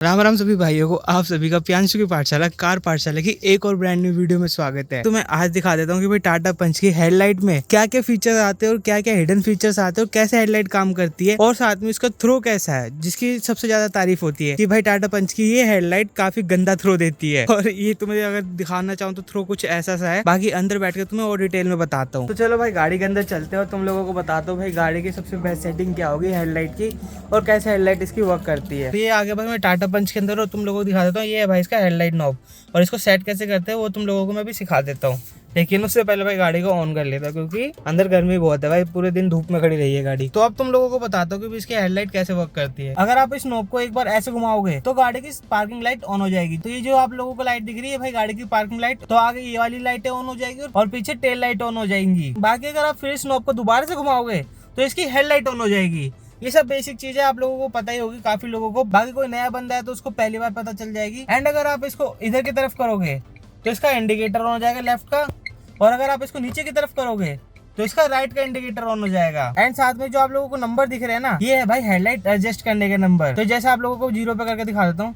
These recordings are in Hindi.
राम राम सभी भाइयों को, आप सभी का प्यांशु की पाठशाला कार पाठशाला की एक और ब्रांड न्यू वीडियो में स्वागत है। तो मैं आज दिखा देता हूँ कि भाई टाटा पंच की हेडलाइट में क्या क्या फीचर्स आते हैं और क्या क्या हिडन फीचर्स आते हैं और कैसे हेडलाइट काम करती है और साथ में इसका थ्रो कैसा है, जिसकी सबसे ज्यादा तारीफ होती है कि भाई टाटा पंच की ये हेडलाइट काफी गंदा थ्रो देती है। और ये तुम्हें अगर दिखाना चाहूँ तो थ्रो कुछ ऐसा सा है, बाकी अंदर बैठ के तुम्हें और डिटेल में बताता हूँ। तो चलो भाई गाड़ी के अंदर चलते हैं और तुम लोगों को बताता हूँ भाई गाड़ी की सबसे बेस्ट सेटिंग क्या होगी हेडलाइट की और कैसे हेडलाइट इसकी वर्क करती है। तो ये आगे भाई मैं टाटा पंच के अंदर और तुम लोगों को दिखा देता हूँ। ये है भाई इसका हेडलाइट नॉब और इसको सेट कैसे करते हैं वो तुम लोगों को मैं भी सिखा देता हूँ। लेकिन उससे पहले भाई गाड़ी को ऑन कर लेता क्योंकि अंदर गर्मी बहुत है भाई, पूरे दिन धूप में खड़ी रही है गाड़ी। तो अब तुम लोगों को बताता हूँ कि इसकी हेडलाइट कैसे वर्क करती है। अगर आप इस नॉब को एक बार ऐसे घुमाओगे तो गाड़ी की पार्किंग लाइट ऑन हो जाएगी। तो ये जो आप लोगों को लाइट दिख रही है भाई गाड़ी की पार्किंग लाइट, तो आगे ये वाली लाइटें ऑन हो जाएगी और पीछे टेल लाइट ऑन हो जाएंगी। बाकी अगर आप फिर इस नॉब को दोबारा से घुमाओगे तो इसकी हेडलाइट ऑन हो जाएगी। ये सब बेसिक चीजें आप लोगों को पता ही होगी काफी लोगों को, बाकी कोई नया बंदा है तो उसको पहली बार पता चल जाएगी। एंड अगर आप इसको इधर की तरफ करोगे तो इसका इंडिकेटर ऑन हो जाएगा लेफ्ट का, और अगर आप इसको नीचे की तरफ करोगे तो इसका राइट का इंडिकेटर ऑन हो जाएगा। एंड साथ में जो आप लोगों को नंबर दिख रहे हैं ना, ये है भाई हेडलाइट एडजस्ट करने के नंबर। तो जैसे आप लोगों को 0 पे करके दिखा देता हूँ।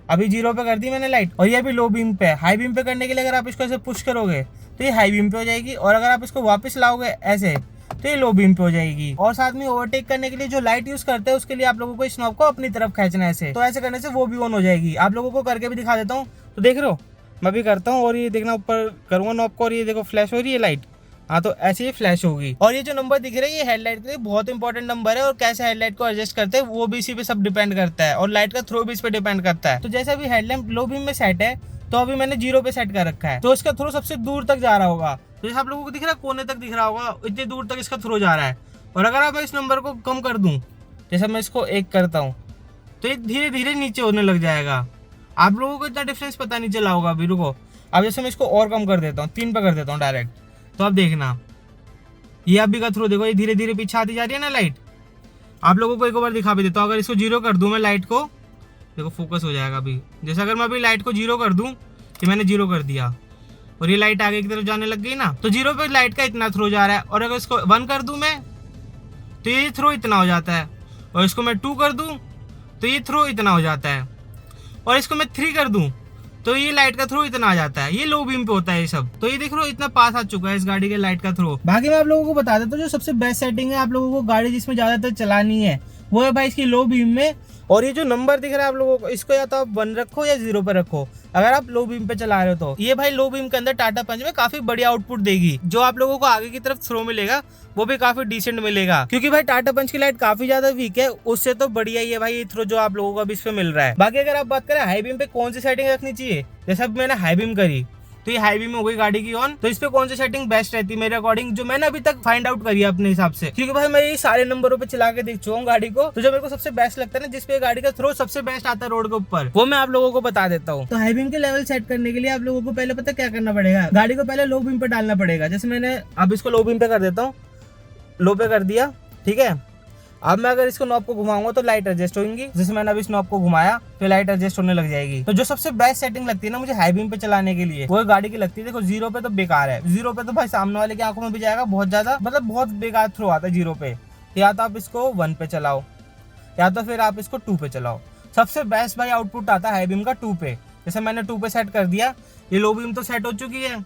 अभी 0 पे कर दी मैंने लाइट और ये अभी लो बीम पे है। हाई बीम पे करने के लिए अगर आप इसको ऐसे पुश करोगे तो ये हाई बीम पे हो जाएगी, और अगर आप इसको वापस लाओगे ऐसे तो ये लो बीम पे हो जाएगी। और साथ में ओवरटेक करने के लिए जो लाइट यूज करते हैं उसके लिए आप लोगों को इस नॉब को अपनी तरफ खींचना है ऐसे, तो ऐसे करने से वो भी ऑन हो जाएगी। आप लोगों को करके भी दिखा देता हूँ। तो देख रहे हो मैं भी करता हूँ और ये देखना ऊपर करूंगा नॉब को और ये देखो फ्लैश हो रही है लाइट। हाँ तो ऐसे ही फ्लैश होगी। और ये जो नंबर दिख रहा है ये हेडलाइट के लिए बहुत इंपॉर्टेंट नंबर है, और कैसे हेडलाइट को एडजस्ट करते हैं वो भी इसी पे सब डिपेंड करता है, और लाइट का थ्रो भी इस पे डिपेंड करता है। तो जैसे अभी हेडलैम्प लो बीम में सेट है तो अभी मैंने 0 पे सेट कर रखा है, तो इसका थ्रो सबसे दूर तक जा रहा होगा। तो जैसे आप लोगों को दिख रहा है कोने तक दिख रहा होगा, इतनी दूर तक इसका थ्रो जा रहा है। और अगर आप इस नंबर को कम कर दूं, जैसे मैं इसको 1 करता हूँ तो ये धीरे धीरे नीचे होने लग जाएगा। आप लोगों को इतना डिफरेंस पता नहीं चला होगा। अभी रुको, अब जैसे मैं इसको और कम कर देता हूँ, 3 पे कर देता हूँ डायरेक्ट, तो अब देखना ये अभी का थ्रो देखो, ये धीरे धीरे पीछे आती जा रही है ना लाइट। आप लोगों को एक बार दिखा भी देता हूँ। अगर इसको 0 कर दूं मैं लाइट को, देखो फोकस हो जाएगा अभी। जैसे अगर मैं अभी लाइट को 0 कर दूं, ये मैंने 0 कर दिया और ये लाइट आगे की तरफ जाने लग गई ना, तो 0 पे लाइट का इतना थ्रो जा रहा है। और अगर इसको 1 कर दूं मैं तो ये थ्रो इतना हो जाता है, और इसको मैं 2 कर दूं तो ये थ्रो इतना हो जाता है, और इसको मैं 3 कर दूं तो ये लाइट का थ्रो इतना आ जाता है। ये लो बीम पे होता है ये सब। तो ये देख लो इतना पास आ चुका है इस गाड़ी के लाइट का थ्रो। बाकी मैं आप लोगों को बता देता हूँ जो सबसे बेस्ट सेटिंग है आप लोगों को गाड़ी जिसमें ज्यादातर चलानी है वो है भाई इसकी लो बीम में। और ये जो नंबर दिख रहा है आप लोगों को, इसको या तो आप 1 रखो या 0 पे रखो अगर आप लो बीम पे चला रहे हो। तो ये भाई लो बीम के अंदर टाटा पंच में काफी बढ़िया आउटपुट देगी। जो आप लोगों को आगे की तरफ थ्रो मिलेगा वो भी काफी डिसेंट मिलेगा, क्योंकि भाई टाटा पंच की लाइट काफी ज्यादा वीक है, उससे तो बढ़िया ही है भाई ये थ्रो जो आप लोगों को अभी इस पे मिल रहा है। बाकी अगर आप बात करें हाई बीम पे कौन सी सेटिंग रखनी चाहिए, जैसे अब मैंने हाई बीम करी तो ये हाई बीम हो गई गाड़ी की ऑन, तो इस पे कौन सी सेटिंग बेस्ट रहती है मेरे अकॉर्डिंग, जो मैंने अभी तक फाइंड आउट करी है अपने हिसाब से, क्योंकि भाई मैं ये सारे नंबरों पे चला के देख चुका हूँ गाड़ी को। तो जो मेरे को सबसे बेस्ट लगता है ना, जिसपे गाड़ी का थ्रो सबसे बेस्ट आता है रोड के ऊपर, वो मैं आप लोगों को बता देता हूँ। तो हाई बीम के लेवल सेट करने के लिए आप लोगों को पहले पता क्या करना पड़ेगा, गाड़ी को पहले लो बीम पे डालना पड़ेगा। जैसे मैंने अब इसको लो बीम पे कर देता हूँ, लो पे कर दिया, ठीक है। अब मैं अगर इसको नॉब को घुमाऊंगा तो लाइट एडजस्ट होंगी। जैसे मैंने अब इस नॉब को घुमाया तो लाइट एडजस्ट होने लग जाएगी। तो जो सबसे बेस्ट सेटिंग लगती है ना मुझे हाई बीम पे चलाने के लिए, वो गाड़ी की लगती है। देखो 0 पे तो बेकार है, 0 पे तो भाई सामने वाले की आंखों में भी जाएगा बहुत ज्यादा, मतलब बहुत बेकार थ्रो आता है 0 पे। या तो आप इसको 1 पे चलाओ या तो फिर आप इसको 2 पे चलाओ। सबसे बेस्ट भाई आउटपुट आता है हाई बीम का 2 पे। जैसे मैंने 2 पे सेट कर दिया, ये लो बीम तो सेट हो चुकी है।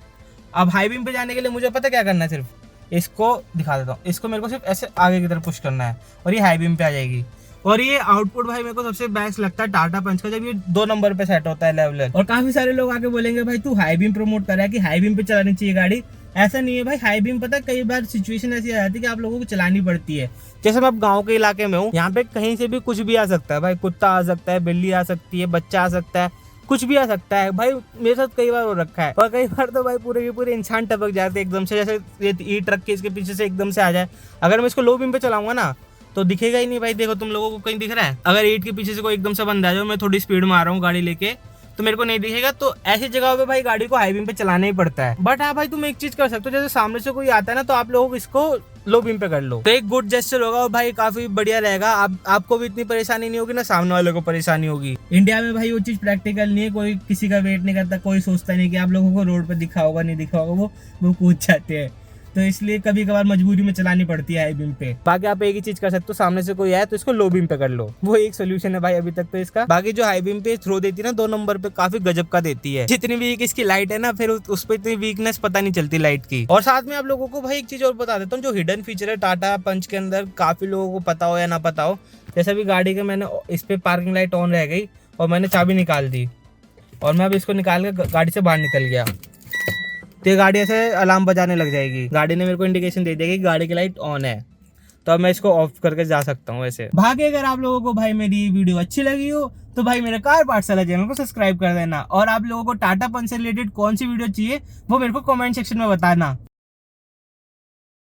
अब हाई बीम पे जाने के लिए मुझे पता क्या करना है, सिर्फ इसको दिखा देता हूँ। इसको मेरे को सिर्फ ऐसे आगे की तरफ पुश करना है और ये हाई बीम पे आ जाएगी। और ये आउटपुट भाई मेरे को सबसे बेस्ट लगता है टाटा पंच का, जब ये 2 नंबर पे सेट होता है लेवल। और काफी सारे लोग आके बोलेंगे भाई तू हाई बीम प्रमोट कर रहा है कि हाई बीम पे चलानी चाहिए गाड़ी। ऐसा नहीं है भाई, हाई बीम पता है कई बार सिचुएशन ऐसी आ जाती है कि आप लोगों को चलानी पड़ती है। जैसे मैं अब गाँव के इलाके में हूँ, यहाँ पे कहीं से भी कुछ भी आ सकता है भाई, कुत्ता आ सकता है, बिल्ली आ सकती है, बच्चा आ सकता है, कुछ भी आ सकता है भाई। मेरे साथ कई बार हो रखा है, और कई बार तो भाई पूरे के पूरे इंसान टपक जाते हैं एकदम से। जैसे ये ई ट्रक के इसके पीछे से एकदम से आ जाए, अगर मैं इसको लो बीम पे चलाऊंगा ना तो दिखेगा ही नहीं भाई। देखो तुम लोगों को कहीं दिख रहा है, अगर ईट के पीछे से कोई एकदम से बंदा है, जो मैं थोड़ी स्पीड में आ रहा हूँ गाड़ी लेके, तो मेरे को नहीं दिखेगा। तो ऐसी जगह पे भाई गाड़ी को हाई बीम पे चलाना ही पड़ता है। बट हाँ भाई तुम एक चीज कर सकते हो, जैसे सामने से कोई आता है ना तो आप लोग इसको लो बीम पे कर लो, तो एक गुड जेस्चर होगा और भाई काफी बढ़िया रहेगा। आपको भी इतनी परेशानी नहीं होगी ना सामने वाले को परेशानी होगी। इंडिया में भाई वो चीज प्रैक्टिकल नहीं है, कोई किसी का वेट नहीं करता, कोई सोचता नहीं कि आप लोगों को रोड पे दिखा होगा नहीं दिखा होगा, वो कूद जाते हैं। तो इसलिए कभी कभार मजबूरी में चलानी पड़ती है हाई बीम पे। बाकी आप एक ही चीज कर सकते हो, सामने से कोई आए तो इसको लो बीम पे कर लो, वो एक सोल्यूशन है भाई अभी तक तो इसका। बाकी जो हाई बीम पे थ्रो देती है ना 2 नंबर पे, काफी गजब का देती है। जितनी वीक इसकी लाइट है ना, फिर उस पर इतनी वीकनेस पता नहीं चलती लाइट की। और साथ में आप लोगों को भाई एक चीज और बता देता हूँ, जो हिडन फीचर है टाटा पंच के अंदर, काफी लोगों को पता हो या ना पता हो। जैसे अभी गाड़ी के मैंने इस पे पार्किंग लाइट ऑन रह गई और मैंने चाबी निकाल दी और मैं अब इसको निकाल के गाड़ी से बाहर निकल गया, तो ये गाड़ी ऐसे अलार्म बजाने लग जाएगी। गाड़ी ने मेरे को इंडिकेशन दे देगी कि गाड़ी की लाइट ऑन है, तो अब मैं इसको ऑफ करके जा सकता हूँ ऐसे। बाकी अगर आप लोगों को भाई मेरी वीडियो अच्छी लगी हो तो भाई मेरे कार पाठशाला चैनल को सब्सक्राइब कर देना, और आप लोगों को टाटा पंच से रिलेटेड कौन सी वीडियो चाहिए वो मेरे को कमेंट सेक्शन में बताना।